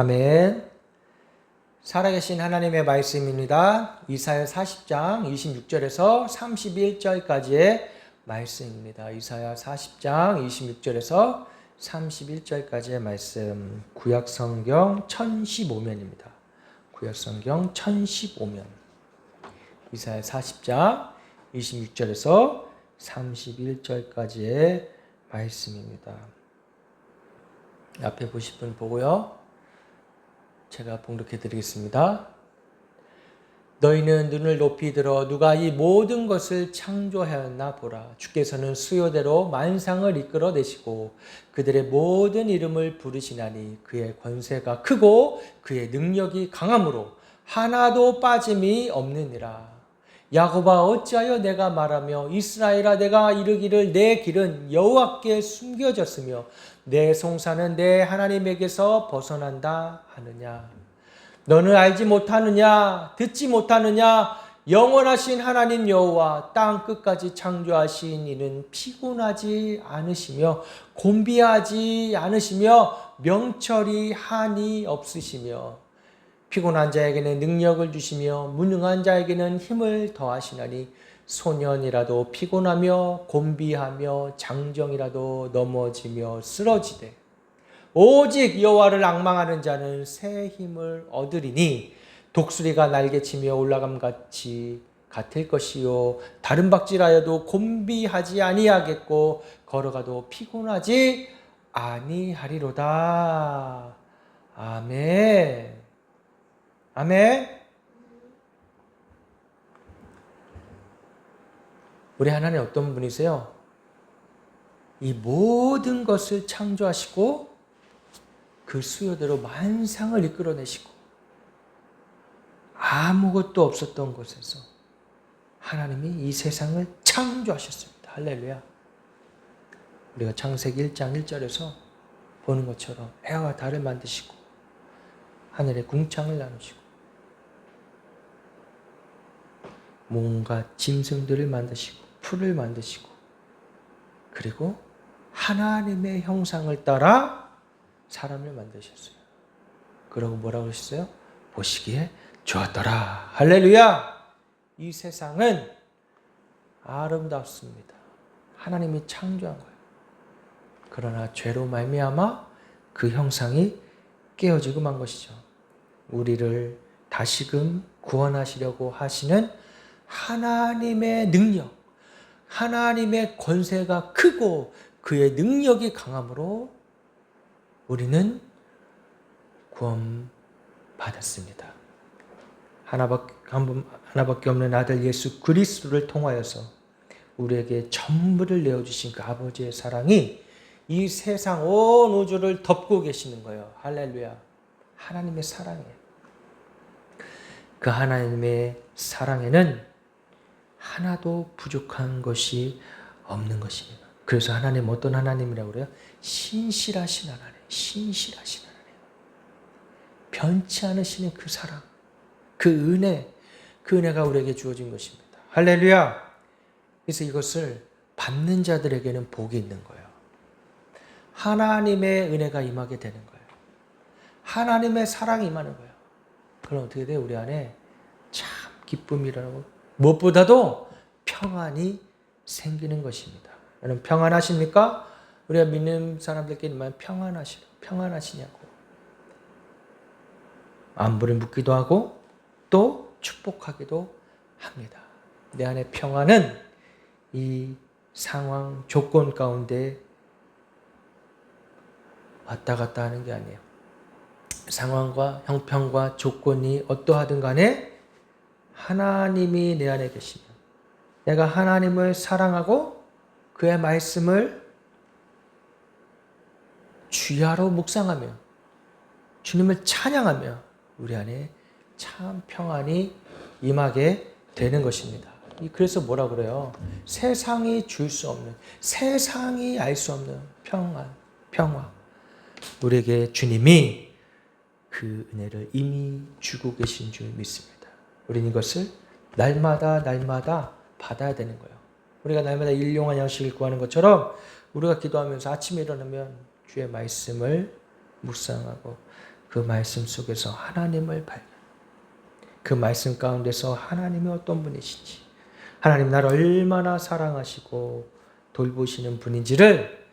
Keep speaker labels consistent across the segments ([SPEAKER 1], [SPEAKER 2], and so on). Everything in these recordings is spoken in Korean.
[SPEAKER 1] 아멘. 살아계신 하나님의 말씀입니다. 이사야 40장 26절에서 31절까지의 말씀입니다. 이사야 40장 26절에서 31절까지의 말씀. 구약성경 1015면입니다. 구약성경 1015면. 이사야 40장 26절에서 31절까지의 말씀입니다. 앞에 보실 분 보고요. 제가 봉독해 드리겠습니다. 너희는 눈을 높이 들어 누가 이 모든 것을 창조하였나 보라. 주께서는 수요대로 만상을 이끌어내시고 그들의 모든 이름을 부르시나니 그의 권세가 크고 그의 능력이 강함으로 하나도 빠짐이 없느니라. 야곱아 어찌하여 내가 말하며 이스라엘아 내가 이르기를 내 길은 여호와께 숨겨졌으며 내 송사는 내 하나님에게서 벗어난다 하느냐. 너는 알지 못하느냐 듣지 못하느냐 영원하신 하나님 여호와 땅 끝까지 창조하신 이는 피곤하지 않으시며 곤비하지 않으시며 명철이 한이 없으시며 피곤한 자에게는 능력을 주시며 무능한 자에게는 힘을 더하시나니 소년이라도 피곤하며 곤비하며 장정이라도 넘어지며 쓰러지되 오직 여호와를 앙망하는 자는 새 힘을 얻으리니 독수리가 날개치며 올라감같이 같을 것이요 다른 박질하여도 곤비하지 아니하겠고 걸어가도 피곤하지 아니하리로다. 아멘. 아멘. 우리 하나님 어떤 분이세요? 이 모든 것을 창조하시고 그 수요대로 만상을 이끌어내시고 아무것도 없었던 곳에서 하나님이 이 세상을 창조하셨습니다. 할렐루야. 우리가 창세기 1장 1절에서 보는 것처럼 해와 달을 만드시고 하늘의 궁창을 나누시고 뭔가 짐승들을 만드시고 풀을 만드시고 그리고 하나님의 형상을 따라 사람을 만드셨어요. 그러고 뭐라고 하셨어요? 보시기에 좋았더라. 할렐루야. 이 세상은 아름답습니다. 하나님이 창조한 거예요. 그러나 죄로 말미암아 그 형상이 깨어지고 만 것이죠. 우리를 다시금 구원하시려고 하시는 하나님의 능력, 하나님의 권세가 크고 그의 능력이 강함으로 우리는 구원받았습니다. 하나밖에 없는 아들 예수 그리스도를 통하여서 우리에게 전부를 내어주신 그 아버지의 사랑이 이 세상 온 우주를 덮고 계시는 거예요. 할렐루야. 하나님의 사랑이에요. 그 하나님의 사랑에는 하나도 부족한 것이 없는 것입니다. 그래서 하나님 어떤 하나님이라고 그래요? 신실하신 하나님, 신실하신 하나님. 변치 않으시는 그 사랑, 그 은혜, 그 은혜가 우리에게 주어진 것입니다. 할렐루야. 그래서 이것을 받는 자들에게는 복이 있는 거예요. 하나님의 은혜가 임하게 되는 거예요. 하나님의 사랑이 임하는 거예요. 그럼 어떻게 돼요? 우리 안에 참 기쁨이 일어나고 무엇보다도 평안이 생기는 것입니다. 여러분 평안하십니까? 우리가 믿는 사람들끼리만 평안하시냐고. 안부를 묻기도 하고 또 축복하기도 합니다. 내 안에 평안은 이 상황, 조건 가운데 왔다 갔다 하는 게 아니에요. 상황과 형편과 조건이 어떠하든 간에 하나님이 내 안에 계시면 내가 하나님을 사랑하고 그의 말씀을 주야로 묵상하며 주님을 찬양하며 우리 안에 참 평안이 임하게 되는 것입니다. 그래서 뭐라 그래요? 세상이 줄 수 없는, 세상이 알 수 없는 평안, 평화. 우리에게 주님이 그 은혜를 이미 주고 계신 줄 믿습니다. 우리는 이것을 날마다 받아야 되는 거예요. 우리가 날마다 일용할 양식을 구하는 것처럼 우리가 기도하면서 아침에 일어나면 주의 말씀을 묵상하고 그 말씀 속에서 하나님을 발견. 그 말씀 가운데서 하나님이 어떤 분이신지, 하나님 나를 얼마나 사랑하시고 돌보시는 분인지를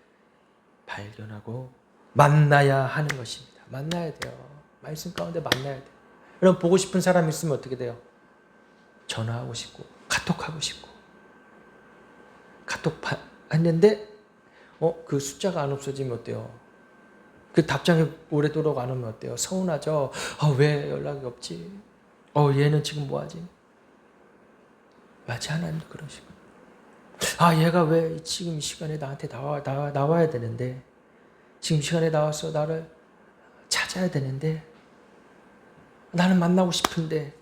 [SPEAKER 1] 발견하고 만나야 하는 것입니다. 만나야 돼요. 말씀 가운데 만나야 돼요. 여러분 보고 싶은 사람 있으면 어떻게 돼요? 전화하고 싶고 카톡하고 싶고 카톡 했는데 그 숫자가 안 없어지면 어때요? 그 답장이 오래도록 안 오면 어때요? 서운하죠? 왜 연락이 없지? 얘는 지금 뭐하지? 마치 하나님도 그러시고 얘가 왜 지금 이 시간에 나한테 나와야 되는데 지금 시간에 나와서 나를 찾아야 되는데 나는 만나고 싶은데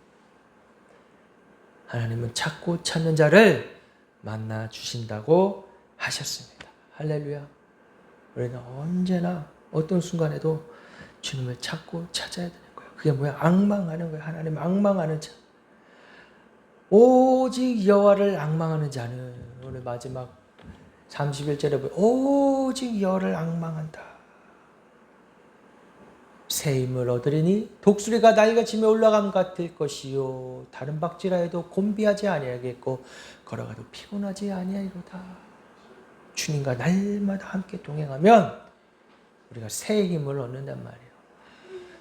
[SPEAKER 1] 하나님은 찾고 찾는 자를 만나 주신다고 하셨습니다. 할렐루야. 우리는 언제나 어떤 순간에도 주님을 찾고 찾아야 되는 거예요. 그게 뭐야? 앙망하는 거예요. 하나님 앙망하는 자. 오직 여호와를 앙망하는 자는 오늘 마지막 31절에 보면 오직 여호와를 앙망한다. 새 힘을 얻으리니 독수리가 나이가 짐에 올라감 같을 것이요 다른 박질하여도 곤비하지 아니하겠고 걸어가도 피곤하지 아니하리로다. 주님과 날마다 함께 동행하면 우리가 새 힘을 얻는단 말이에요.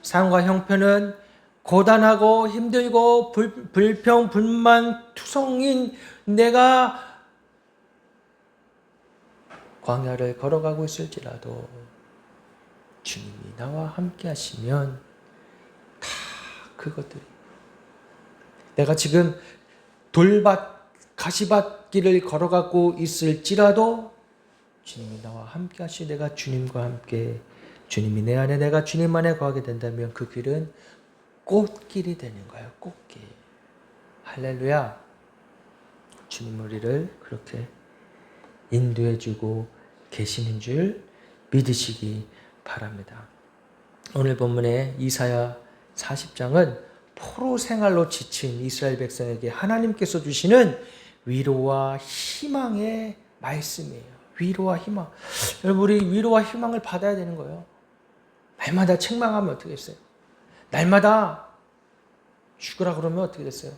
[SPEAKER 1] 삶과 형편은 고단하고 힘들고 불평 불만 투성인 내가 광야를 걸어가고 있을지라도 주님이 나와 함께 하시면 다 그것들이 내가 지금 돌밭 가시밭길을 걸어가고 있을지라도 주님이 나와 함께 하시 내가 주님과 함께 주님이 내 안에 내가 주님 안에 거하게 된다면 그 길은 꽃길이 되는 거예요. 꽃길. 할렐루야. 주님 우리를 그렇게 인도해 주고 계시는 줄 믿으시기 바랍니다. 오늘 본문의 이사야 40장은 포로 생활로 지친 이스라엘 백성에게 하나님께서 주시는 위로와 희망의 말씀이에요. 위로와 희망. 여러분 우리 위로와 희망을 받아야 되는 거예요. 날마다 책망하면 어떻게 됐어요? 날마다 죽으라 그러면 어떻게 됐어요?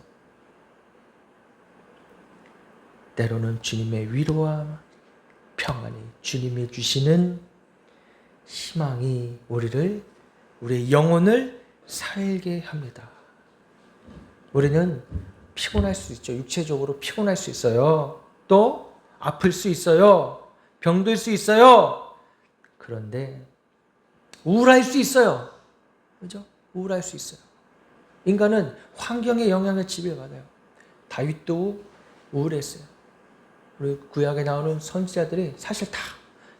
[SPEAKER 1] 때로는 주님의 위로와 평안이 주님이 주시는 희망이 우리의 영혼을 살게 합니다. 우리는 피곤할 수 있죠. 육체적으로 피곤할 수 있어요. 또 아플 수 있어요. 병들 수 있어요. 그런데 우울할 수 있어요. 그죠? 우울할 수 있어요. 인간은 환경의 영향을 지배받아요. 다윗도 우울했어요. 우리 구약에 나오는 선지자들이 사실 다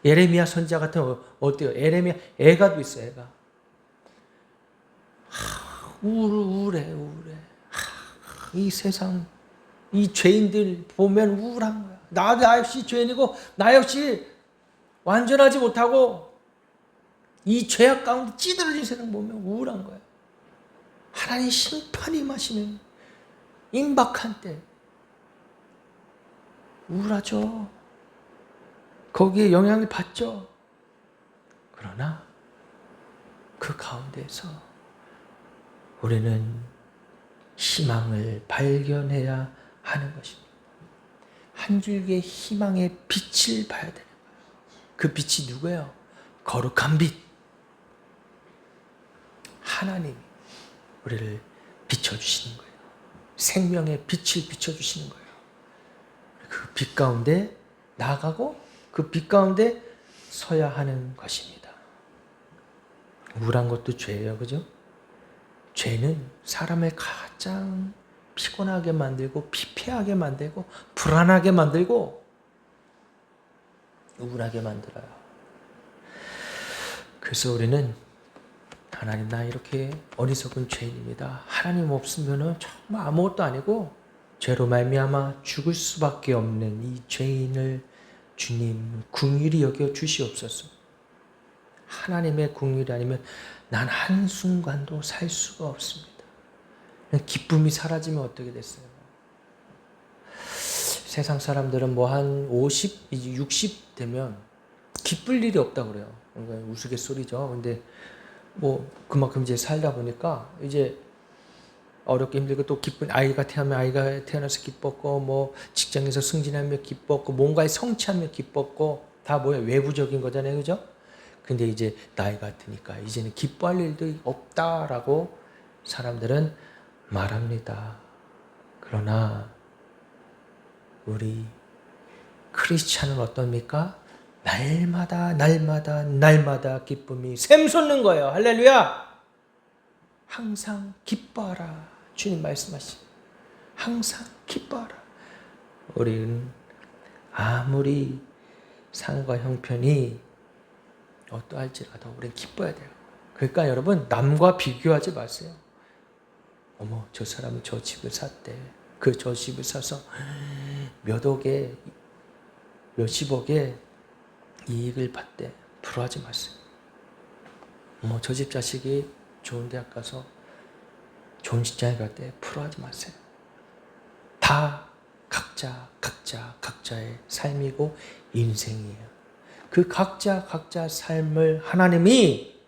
[SPEAKER 1] 예레미야 선지자 같은 어때요? 예레미야 애가도 있어요. 애가 우울해. 이 세상 이 죄인들 보면 우울한 거야. 나 역시 죄인이고 나 역시 완전하지 못하고 이 죄악 가운데 찌들어진 세상 보면 우울한 거야. 하나님 심판이 임하시는 임박한 때 우울하죠. 거기에 영향을 받죠. 그러나 그 가운데서 우리는 희망을 발견해야 하는 것입니다. 한 줄기의 희망의 빛을 봐야 되는 거예요. 그 빛이 누구예요? 거룩한 빛. 하나님이 우리를 비춰주시는 거예요. 생명의 빛을 비춰주시는 거예요. 그 빛 가운데 나아가고 그 빛 가운데 서야 하는 것입니다. 우울한 것도 죄예요. 그죠? 죄는 사람을 가장 피곤하게 만들고 피폐하게 만들고 불안하게 만들고 우울하게 만들어요. 그래서 우리는 하나님 나 이렇게 어리석은 죄인입니다. 하나님 없으면 정말 아무것도 아니고 죄로 말미암아 죽을 수밖에 없는 이 죄인을 주님 긍휼히 여겨 주시옵소서. 하나님의 긍휼이 아니면 난 한순간도 살 수가 없습니다. 기쁨이 사라지면 어떻게 됐어요? 세상 사람들은 뭐 한 50, 60 되면 기쁠 일이 없다고 그래요. 그러니까 우스갯소리죠. 근데 뭐 그만큼 이제 살다 보니까 이제 어렵게 힘들고 또 기쁜 아이가 태어나서 기뻤고 뭐 직장에서 승진하며 기뻤고 뭔가에 성취하며 기뻤고 다 뭐야 외부적인 거잖아요, 그죠? 근데 이제 나이가 드니까 이제는 기뻐할 일도 없다라고 사람들은 말합니다. 그러나 우리 크리스찬은 어떻습니까? 날마다 기쁨이 샘솟는 거예요. 할렐루야! 항상 기뻐하라. 주님 말씀하신 항상 기뻐하라. 우리는 아무리 상과 형편이 어떠할지라도 우리는 기뻐야 돼요. 그러니까 여러분 남과 비교하지 마세요. 어머 저 사람은 저 집을 샀대. 저 집을 사서 몇억에 몇십억에 이익을 봤대. 부러워하지 마세요. 어머 저 집 자식이 좋은 대학 가서 좋은 직장에 갔대. 부러워하지 마세요. 다 각자의 삶이고 인생이에요. 그 각자 삶을 하나님이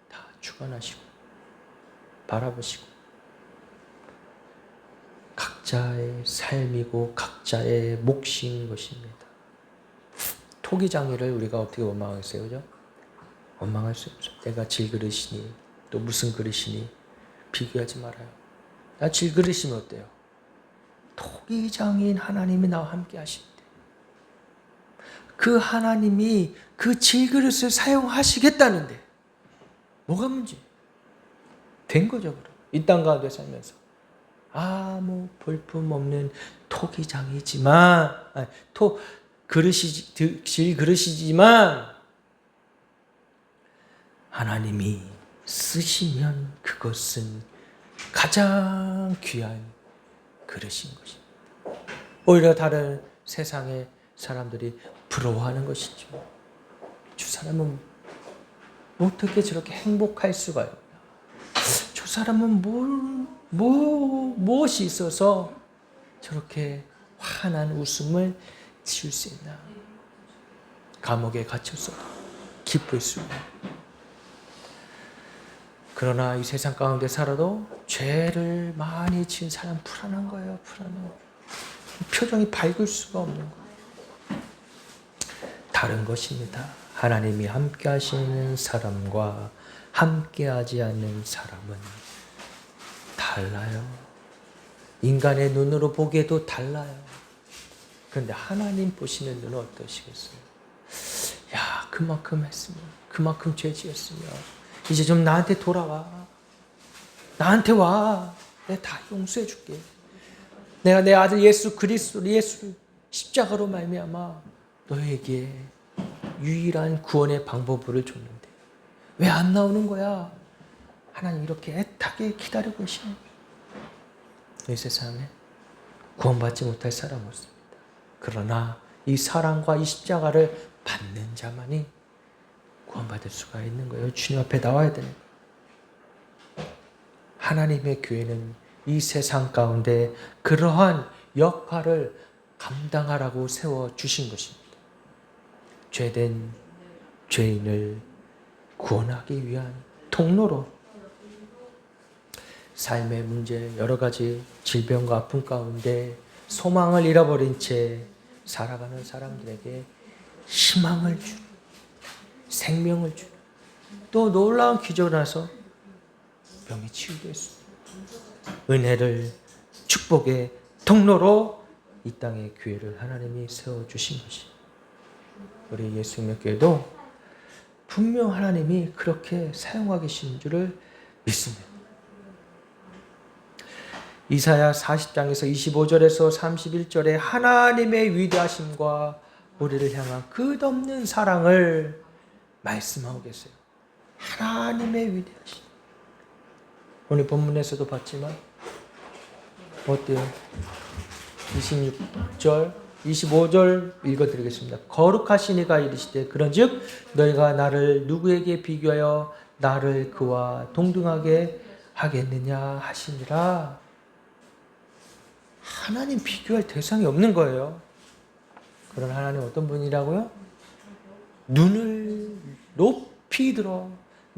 [SPEAKER 1] 다 주관하시고 바라보시고 각자의 삶이고 각자의 몫인 것입니다. 토기장이를 우리가 어떻게 원망하겠어요, 그죠? 원망할 수 없죠. 내가 질그릇이니 또 무슨 그릇이니 비교하지 말아요. 나 질그릇이면 어때요? 토기장인 하나님이 나와 함께 하신대. 그 하나님이 그 질그릇을 사용하시겠다는데 뭐가 문제? 된 거죠, 그럼. 이 땅 가운데 살면서 아무 볼품 없는 질그릇이지만 하나님이 쓰시면 그것은 가장 귀한 그릇인 것입니다. 오히려 다른 세상의 사람들이 부러워하는 것이죠. 저 사람은 어떻게 저렇게 행복할 수가 있나? 저 사람은 무엇이 있어서 저렇게 환한 웃음을 지을 수 있나? 감옥에 갇혔어도 기쁠 수가. 그러나 이 세상 가운데 살아도 죄를 많이 지은 사람 불안한 거예요. 표정이 밝을 수가 없는 거예요. 다른 것입니다. 하나님이 함께 하시는 사람과 함께하지 않는 사람은 달라요. 인간의 눈으로 보기에도 달라요. 그런데 하나님 보시는 눈은 어떠시겠어요? 야, 그만큼 했으면, 그만큼 죄 지었으면 이제 좀 나한테 돌아와. 나한테 와. 내가 다 용서해 줄게. 내가 내 아들 예수를 십자가로 말미암아 너에게 유일한 구원의 방법을 줬는데 왜 안 나오는 거야? 하나님 이렇게 애타게 기다리고 계시는 이 세상에 구원받지 못할 사람 없습니다. 그러나 이 사랑과 이 십자가를 받는 자만이 구원받을 수가 있는 거예요. 주님 앞에 나와야 되는 거예요. 하나님의 교회는 이 세상 가운데 그러한 역할을 감당하라고 세워주신 것입니다. 죄된 죄인을 구원하기 위한 통로로 삶의 문제, 여러 가지 질병과 아픔 가운데 소망을 잃어버린 채 살아가는 사람들에게 희망을 주는, 생명을 주는, 또 놀라운 기적을 나서 병이 치유됐습니다. 은혜를, 축복의 통로로 이 땅의 교회를 하나님이 세워주신 것입니다. 우리 예수님의 교회도 분명 하나님이 그렇게 사용하고 계신 줄을 믿습니다. 이사야 40장에서 25절에서 31절에 하나님의 위대하심과 우리를 향한 끝없는 사랑을 말씀하고 계세요. 하나님의 위대하심. 오늘 본문에서도 봤지만 어때요? 26절, 25절 읽어드리겠습니다. 거룩하신 이가 이르시되 그런즉 너희가 나를 누구에게 비교하여 나를 그와 동등하게 하겠느냐 하시니라. 하나님 비교할 대상이 없는 거예요. 그런 하나님 어떤 분이라고요? 눈을 높이 들어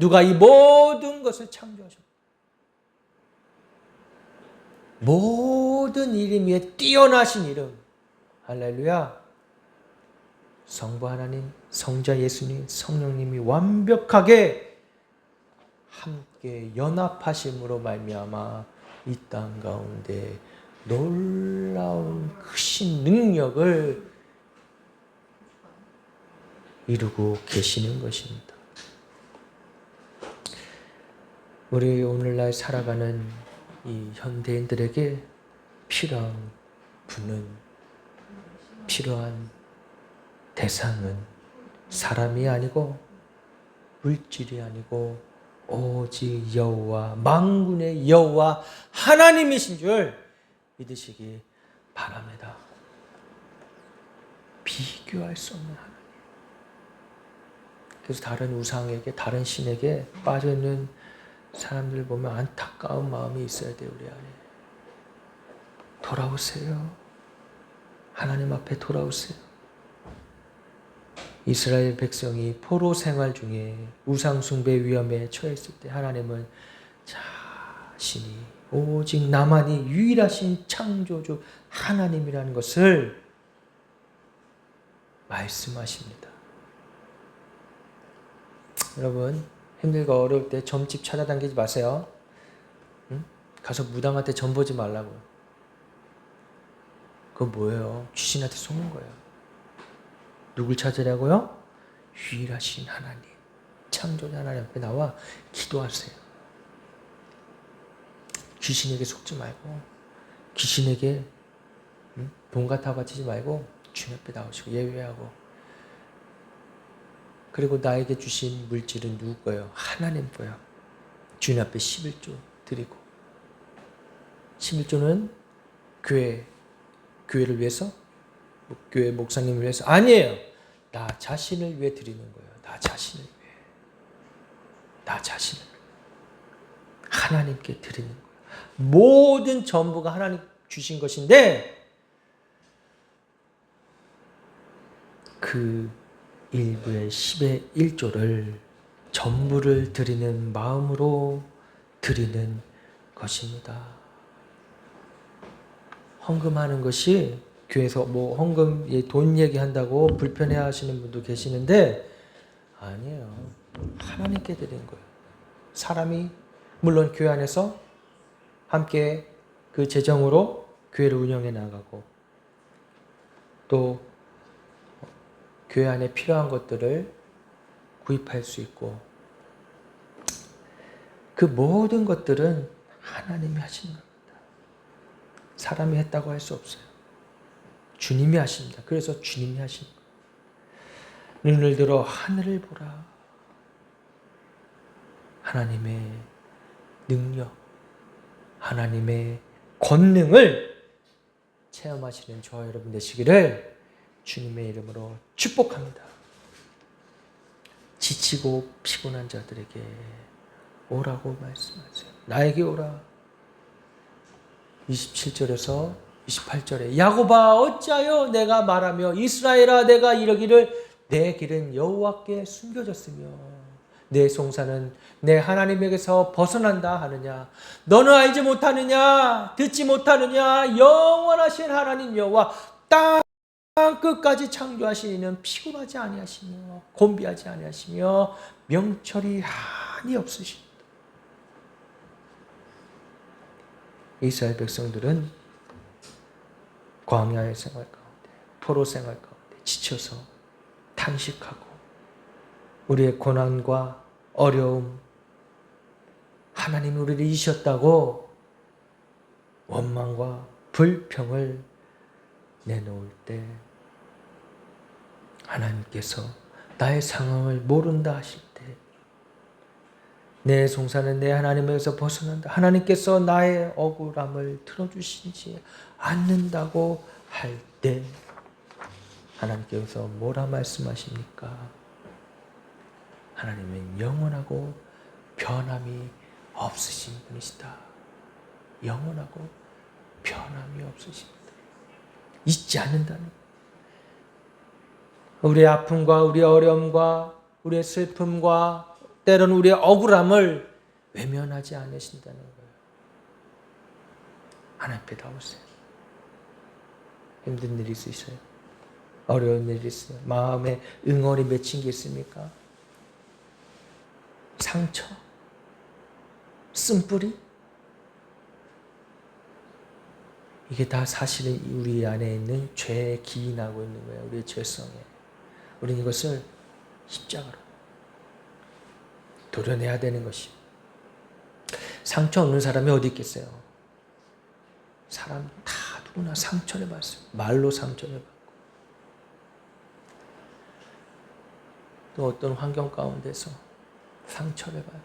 [SPEAKER 1] 누가 이 모든 것을 창조하셨고 모든 이름 위에 뛰어나신 이름 할렐루야. 성부 하나님, 성자 예수님, 성령님이 완벽하게 함께 연합하심으로 말미암아 이 땅 가운데 놀라운 크신 능력을 이루고 계시는 것입니다. 우리 오늘날 살아가는 이 현대인들에게 필요한 분은, 필요한 대상은 사람이 아니고 물질이 아니고 오직 여호와, 만군의 여호와 하나님이신 줄 믿으시기 바랍니다. 비교할 수 없는 하나님. 그래서 다른 우상에게, 다른 신에게 빠져있는 사람들 보면 안타까운 마음이 있어야 돼요. 우리 안에. 돌아오세요. 하나님 앞에 돌아오세요. 이스라엘 백성이 포로 생활 중에 우상 숭배 위험에 처했을 때 하나님은 자신이 오직 나만이 유일하신 창조주 하나님이라는 것을 말씀하십니다. 여러분, 힘들고 어려울 때 점집 찾아다니지 마세요. 응? 가서 무당한테 점 보지 말라고요. 그거 뭐예요? 귀신한테 속는 거예요. 누굴 찾으려고요? 유일하신 하나님, 창조자 하나님 앞에 나와 기도하세요. 귀신에게 속지 말고, 귀신에게 본가 다 바치지 말고 주님 앞에 나오시고 예배하고, 그리고 나에게 주신 물질은 누구 거예요? 하나님 거예요. 주님 앞에 11조 드리고, 11조는 교회를 위해서, 교회 목사님을 위해서 아니에요. 나 자신을 위해 드리는 거예요. 나 자신을 위해. 나 자신을 하나님께 드리는 거예요. 모든 전부가 하나님 주신 것인데 그 일부의 10의 1조를 전부를 드리는 마음으로 드리는 것입니다. 헌금하는 것이 교회에서 뭐 헌금 돈 얘기한다고 불편해 하시는 분도 계시는데 아니에요. 하나님께 드리는 거예요. 사람이 물론 교회 안에서 함께 그 재정으로 교회를 운영해 나가고 또 교회 안에 필요한 것들을 구입할 수 있고 그 모든 것들은 하나님이 하시는 겁니다. 사람이 했다고 할 수 없어요. 주님이 하십니다. 그래서 주님이 하신 거예요. 눈을 들어 하늘을 보라. 하나님의 능력, 하나님의 권능을 체험하시는 저와 여러분 되시기를 주님의 이름으로 축복합니다. 지치고 피곤한 자들에게 오라고 말씀하세요. 나에게 오라. 27절에서 28절에 야곱아 어찌하여 내가 말하며 이스라엘아 내가 이러기를 내 길은 여호와께 숨겨졌으며 내 송사는 내 하나님에게서 벗어난다 하느냐. 너는 알지 못하느냐, 듣지 못하느냐. 영원하신 하나님 여호와 땅 끝까지 창조하신 이는 피곤하지 아니하시며 곤비하지 아니하시며 명철이 한이 없으십니다. 이스라엘 백성들은 광야의 생활 가운데, 포로 생활 가운데 지쳐서 탄식하고 우리의 고난과 어려움, 하나님이 우리를 잊으셨다고 원망과 불평을 내놓을 때 하나님께서 나의 상황을 모른다 하실 때 내 송사는 내 하나님에게서 벗어난다. 하나님께서 나의 억울함을 들어주시지 않는다고 할 때 하나님께서 뭐라 말씀하십니까? 하나님은 영원하고 변함이 없으신 분이시다. 영원하고 변함이 없으십니다. 잊지 않는다는 우리의 아픔과 우리의 어려움과 우리의 슬픔과 때로는 우리의 억울함을 외면하지 않으신다는 거예요. 하나님 앞에 나오세요. 힘든 일이 있으세요? 어려운 일이 있어요? 마음에 응어리 맺힌 게 있습니까? 상처? 쓴뿌리? 이게 다 사실은 우리 안에 있는 죄에 기인하고 있는 거예요. 우리의 죄성에. 우리는 이것을 십자가로 도려내야 되는 것이요. 상처 없는 사람이 어디 있겠어요? 사람 다 누구나 상처를 받습니다. 말로 상처를 받고 또 어떤 환경 가운데서 상처를 받아요.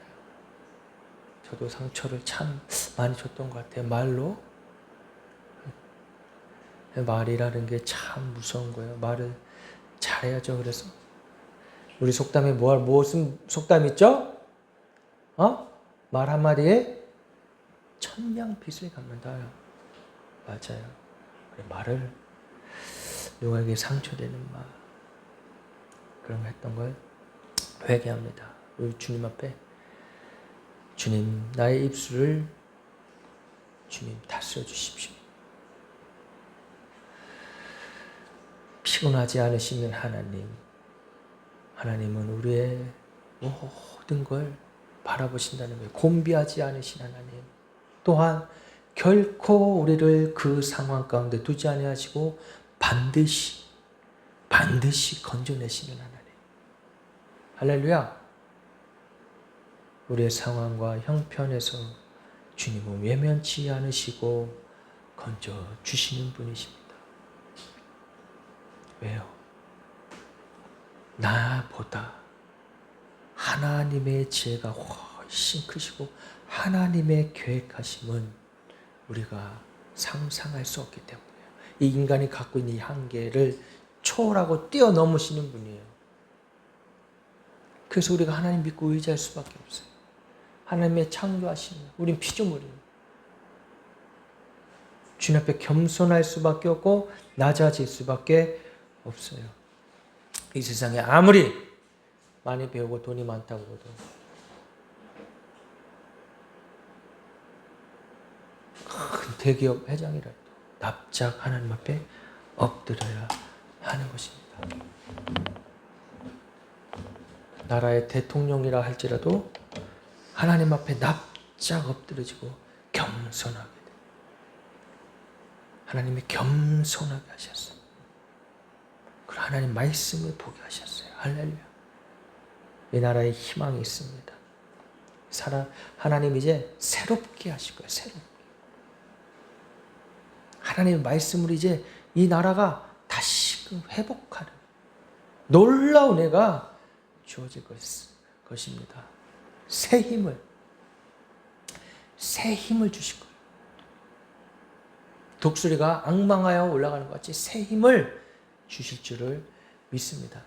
[SPEAKER 1] 저도 상처를 참 많이 줬던 것 같아요. 말이라는 게 참 무서운 거예요. 말을 잘해야죠. 그래서 우리 속담에 무슨 속담 있죠? 말 한마디에 천냥빚을 갚는다요. 맞아요. 말을 누구에게 상처되는 말 그런 거 했던 걸 회개합니다. 우리 주님 앞에 주님 나의 입술을 주님 다스려 주십시오. 피곤하지 않으시면 하나님은 우리의 모든 걸 바라보신다는 거예요. 곤비하지 않으신 하나님. 또한 결코 우리를 그 상황 가운데 두지 아니하시고 반드시 건져내시는 하나님. 할렐루야. 우리의 상황과 형편에서 주님은 외면치 않으시고 건져주시는 분이십니다. 왜요? 나보다 하나님의 지혜가 훨씬 크시고 하나님의 계획하심은 우리가 상상할 수 없기 때문이에요. 이 인간이 갖고 있는 이 한계를 초월하고 뛰어넘으시는 분이에요. 그래서 우리가 하나님 믿고 의지할 수밖에 없어요. 하나님의 창조하시는 우린 피조물입니다. 주님 앞에 겸손할 수밖에 없고 낮아질 수밖에 없어요. 이 세상에 아무리 많이 배우고 돈이 많다고 해도 큰 대기업 회장이라도 납작 하나님 앞에 엎드려야 하는 것입니다. 나라의 대통령이라 할지라도 하나님 앞에 납작 엎드려지고 겸손하게 돼요. 하나님이 겸손하게 하셨어요. 그리고 하나님 말씀을 보게 하셨어요. 할렐루야. 이 나라에 희망이 있습니다. 하나님 이제 새롭게 하실 거예요. 새롭게. 하나님의 말씀으로 이제 이 나라가 다시금 회복하는 놀라운 애가 주어질 것입니다. 새 힘을 주실 거예요. 독수리가 앙망하여 올라가는 것 같이 새 힘을 주실 줄을 믿습니다.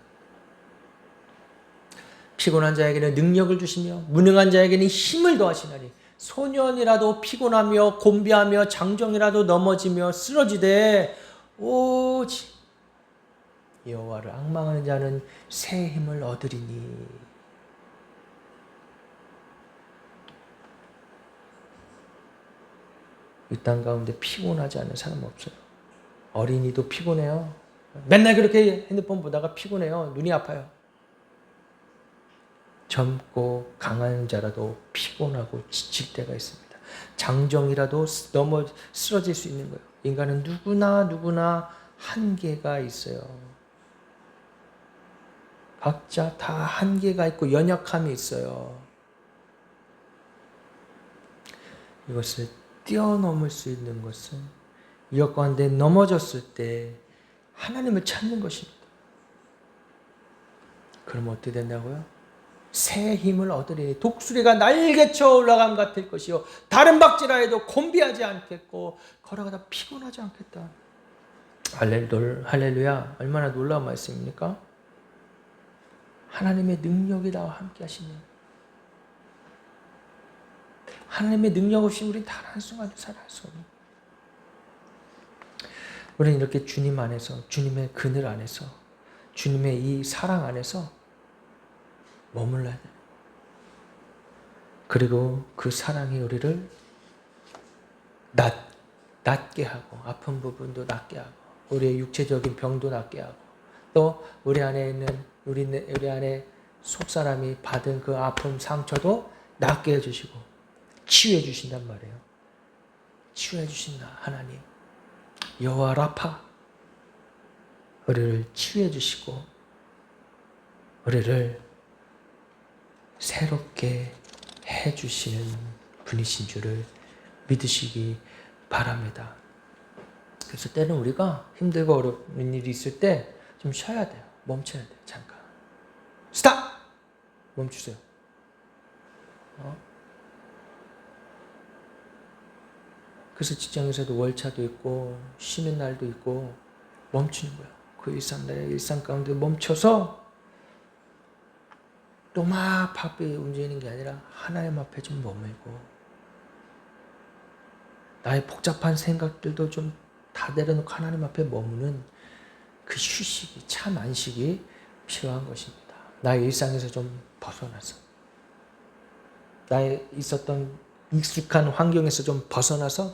[SPEAKER 1] 피곤한 자에게는 능력을 주시며 무능한 자에게는 힘을 더하시나니 소년이라도 피곤하며 곤비하며 장정이라도 넘어지며 쓰러지되 오직 여호와를 앙망하는 자는 새 힘을 얻으리니. 이 땅 가운데 피곤하지 않는 사람 없어요. 어린이도 피곤해요. 맨날 그렇게 핸드폰 보다가 피곤해요. 눈이 아파요. 젊고 강한 자라도 피곤하고 지칠 때가 있습니다. 장정이라도 쓰러질 수 있는 거예요. 인간은 누구나 한계가 있어요. 각자 다 한계가 있고 연약함이 있어요. 이것을 뛰어넘을 수 있는 것은 이것 가운데 넘어졌을 때 하나님을 찾는 것입니다. 그럼 어떻게 된다고요? 새 힘을 얻으리니 독수리가 날개쳐 올라감 같을 것이요 다른 박질하 해도 곤비하지 않겠고 걸어가다 피곤하지 않겠다. 할렐루야. 얼마나 놀라운 말씀입니까? 하나님의 능력이 나와 함께 하시는, 하나님의 능력 없이 우리는 단 한순간도 살아갈 수 없는, 우리는 이렇게 주님 안에서, 주님의 그늘 안에서, 주님의 이 사랑 안에서 머물러야 돼요. 그리고 그 사랑이 우리를 낫게 하고, 아픈 부분도 낫게 하고, 우리의 육체적인 병도 낫게 하고, 또 우리 안에 있는 우리 안에 속사람이 받은 그 아픔, 상처도 낫게 해주시고 치유해 주신단 말이에요. 치유해 주신다 하나님. 여호와 라파, 우리를 치유해 주시고 우리를 새롭게 해 주시는 분이신 줄을 믿으시기 바랍니다. 그래서 때는 우리가 힘들고 어려운 일이 있을 때 좀 쉬어야 돼요. 멈춰야 돼요. 잠깐. 스탑! 멈추세요. 그래서 직장에서도 월차도 있고 쉬는 날도 있고 멈추는 거예요. 그 내 일상 가운데 멈춰서 또 막 바삐 움직이는 게 아니라 하나님 앞에 좀 머물고 나의 복잡한 생각들도 좀 다 내려놓고 하나님 앞에 머무는 그 휴식이, 참 안식이 필요한 것입니다. 나의 일상에서 좀 벗어나서 나의 있었던 익숙한 환경에서 좀 벗어나서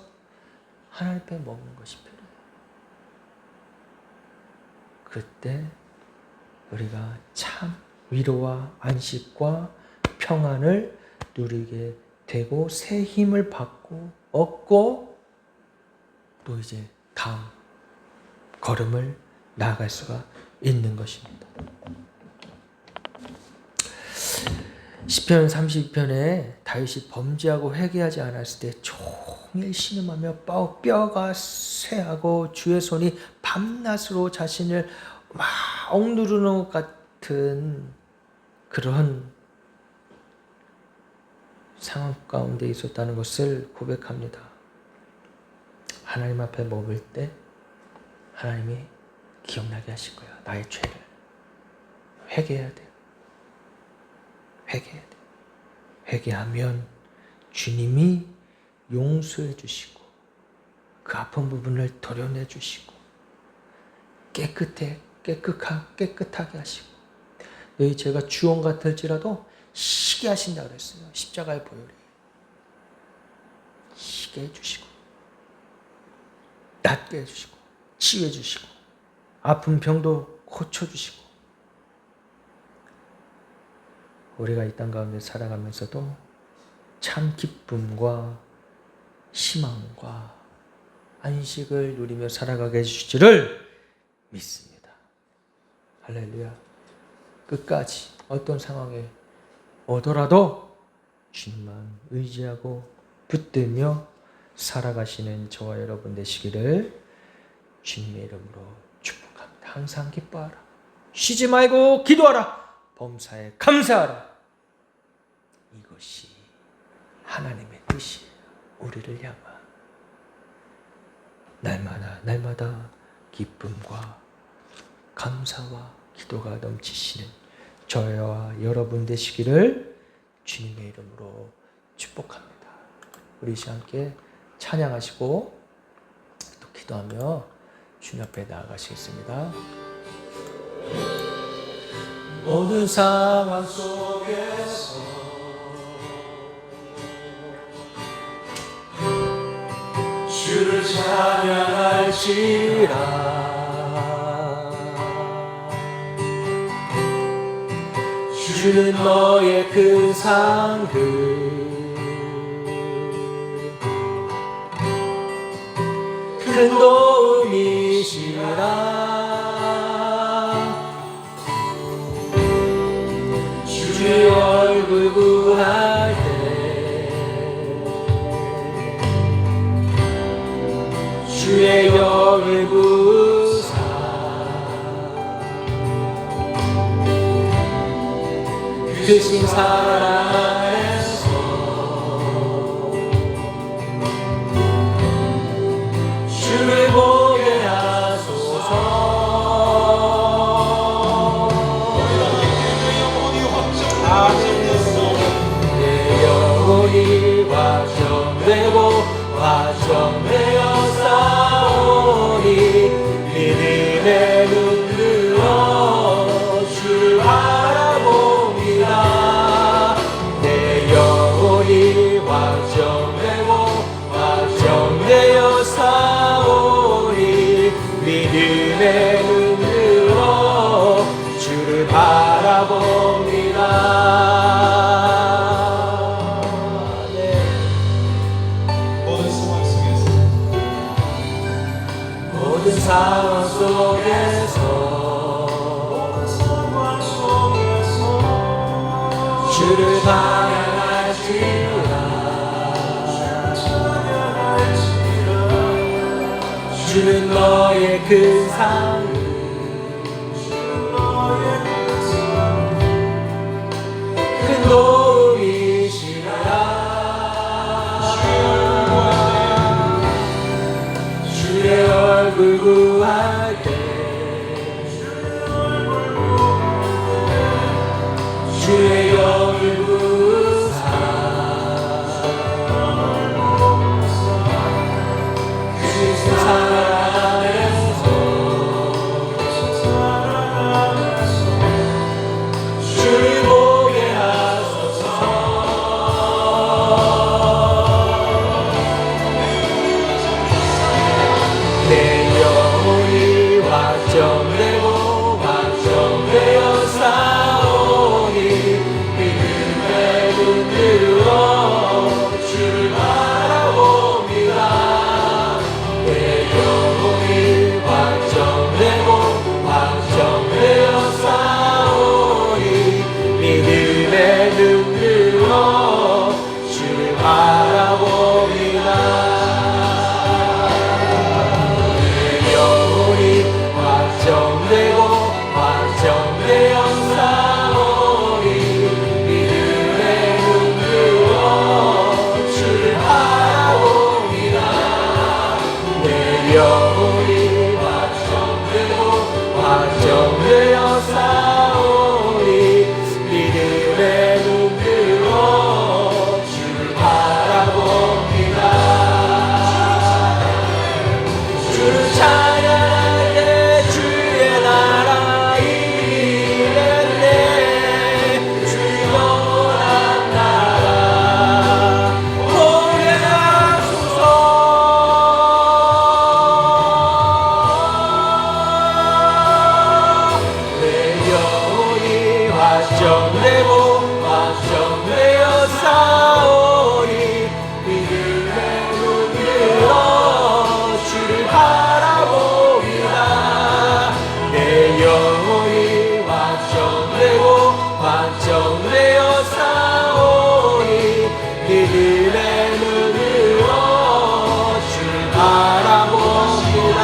[SPEAKER 1] 하나님 앞에 머무는 것이 필요해요. 그때 우리가 참 위로와 안식과 평안을 누리게 되고 새 힘을 얻고 또 이제 다음 걸음을 나아갈 수가 있는 것입니다. 시편 32편에 다윗이 범죄하고 회개하지 않았을 때 종일 신음하며 뼈가 쇠하고 주의 손이 밤낮으로 자신을 막 억누르는 것 같은 그런 상황 가운데 있었다는 것을 고백합니다. 하나님 앞에 머물 때 하나님이 기억나게 하실 거예요. 나의 죄를. 회개해야 돼요. 회개해야 돼요. 회개하면 주님이 용서해 주시고 그 아픈 부분을 도려내 주시고 깨끗하게 하시고 너희 죄가 주홍 같을지라도 희게 하신다 그랬어요. 십자가의 보혈이 희게 해주시고 낫게 해주시고 치유해 주시고 아픈 병도 고쳐주시고 우리가 이 땅 가운데 살아가면서도 참 기쁨과 희망과 안식을 누리며 살아가게 해주실 줄을 믿습니다. 할렐루야. 끝까지 어떤 상황에 오더라도 주님만 의지하고 붙들며 살아가시는 저와 여러분 되시기를 주님의 이름으로 축복합니다. 항상 기뻐하라. 쉬지 말고 기도하라. 범사에 감사하라. 이것이 하나님의 뜻이에요. 우리를 향한 날마다 기쁨과 감사와 기도가 넘치시는 저와 여러분 되시기를 주님의 이름으로 축복합니다. 우리 함께 찬양하시고 또 기도하며 주님 앞에 나아가시겠습니다. 모든 상황 속에서 주를 찬양할지라. 주는 너의 큰 상급 큰 도움이시라. 주의 얼굴 구할 때 주의 영을 부사 크신 사랑 안에서 주를 보게 하소서. 내 영혼이 화정되어 싸우니 믿음의 눈 들어 주를 바라봅니다. 내 영혼이 상황 속에서 주를 찬양할지라 주는 너의 큰 삶을 큰 도움이시라 주의 얼굴 구할 때 주의 영을 부사 그 사랑하면서 주를 보게 하소서 내 영혼이 확정되고 확정되어 싸우니 믿음의 눈 들어 주를 바라봅니다 내 영혼이 확정되고 확정되어 싸우니 믿음의 눈 들어 주를 바라봅니다 확정되고 확정되어 싸우니 믿음의 눈 들어 주를 바라봅니다 내 영혼이 확정되고 확정되어 싸우니 믿음의 눈 들어 주를 바라봅니다 주를 찬양 확정되고 확정되어 싸우니 믿음의 눈 들어 주를 바라봅니다 내 영혼이 확정되고 확정되어 싸우니 믿음의 눈 들어 주를 바라봅니다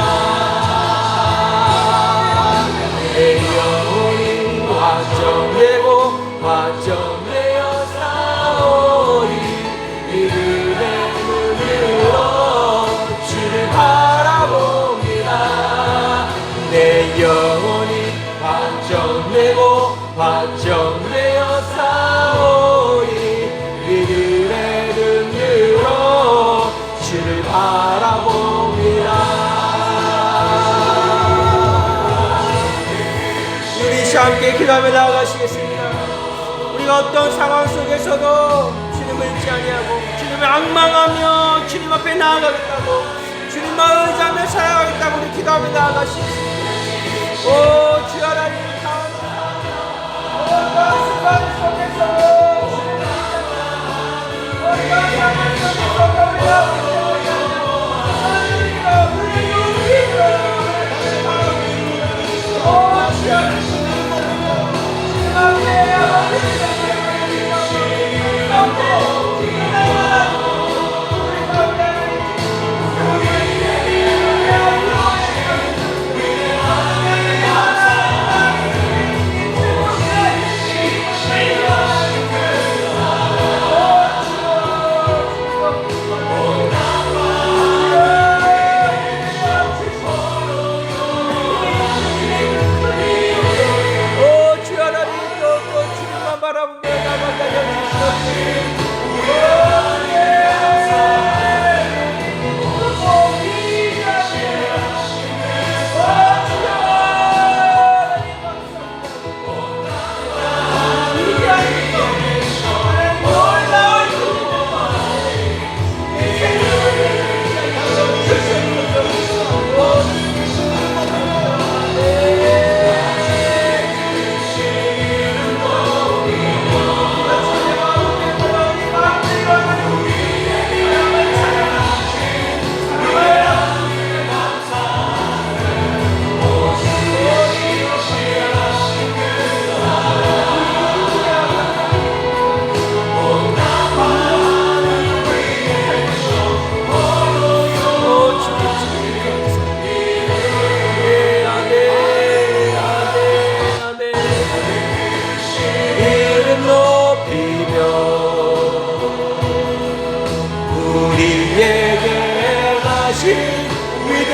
[SPEAKER 1] 내 영혼이 확정되고 확정되어 싸우니 믿음의 눈 들어 주를 바라봅니다 내 영혼이 확정되고 확정되어 싸우니 믿음의 눈 들어 주를 바라봅니다 함께 기도하며 나아가시겠습니다. 우리가 어떤 상황 속에서도 주님을 잊지 아니하고 주님을 앙망하며 주님 앞에 나아가겠다고 주님만 의지하며 살아가겠다고 우리 기도하며 나아가시겠습니다. 오 주 하나님 감사합니다. 어떤 순간 속에서 어떤 상황 속에서도 우리가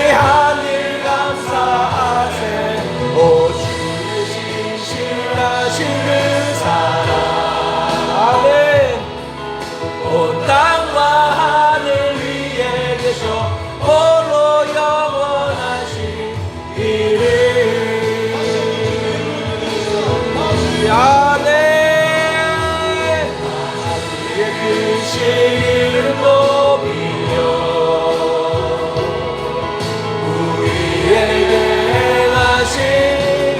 [SPEAKER 1] 위하늘 감사하세. 오 주의 신실하신 그 사랑. 아멘. 온 땅과 하늘 위에 계셔 홀로 영원하신 이름. 아멘. 주의 크신 이름 높이며 우리에게 행하신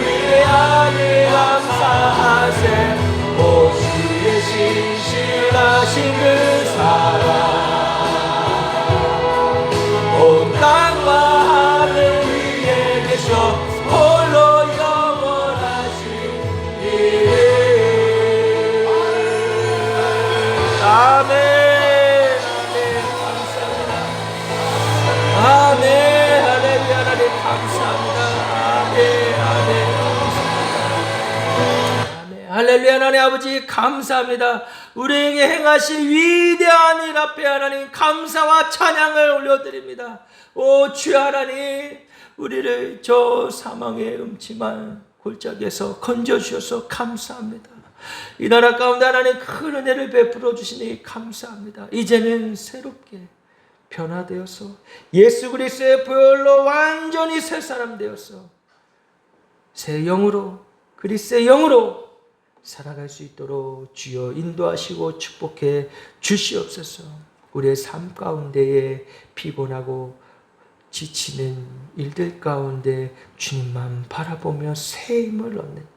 [SPEAKER 1] 위하늘 감사하세. 오 주의 신실하신 그 사랑. 온 땅과 하늘 위에 계셔 홀로 영원하신 이름. 아멘. 아멘. 할렐루야. 하나님 감사합니다. 아멘. 아멘. 아멘. 할렐루야. 하나님 아버지 감사합니다. 우리에게 행하신 위대한 일 앞에 하나님 감사와 찬양을 올려드립니다. 오 주여 하나님, 우리를 저 사망의 음침한 골짜기에서 건져주셔서 감사합니다. 이 나라 가운데 하나님 큰 은혜를 베풀어 주시니 감사합니다. 이제는 새롭게 변화되어서 예수 그리스도의 보혈로 완전히 새 사람 되어서 새 영으로, 그리스도의 영으로 살아갈 수 있도록 주여 인도하시고 축복해 주시옵소서. 우리의 삶 가운데에 피곤하고 지치는 일들 가운데 주님만 바라보며 새 힘을 얻는,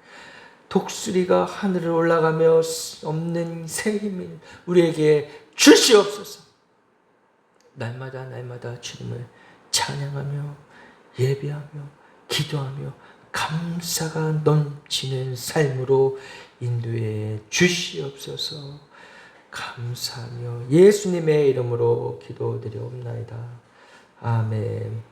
[SPEAKER 1] 독수리가 하늘을 올라가며 없는 새 힘을 우리에게 주시옵소서. 날마다 날마다 주님을 찬양하며 예배하며 기도하며 감사가 넘치는 삶으로 인도해 주시옵소서. 감사하며 예수님의 이름으로 기도드리옵나이다. 아멘.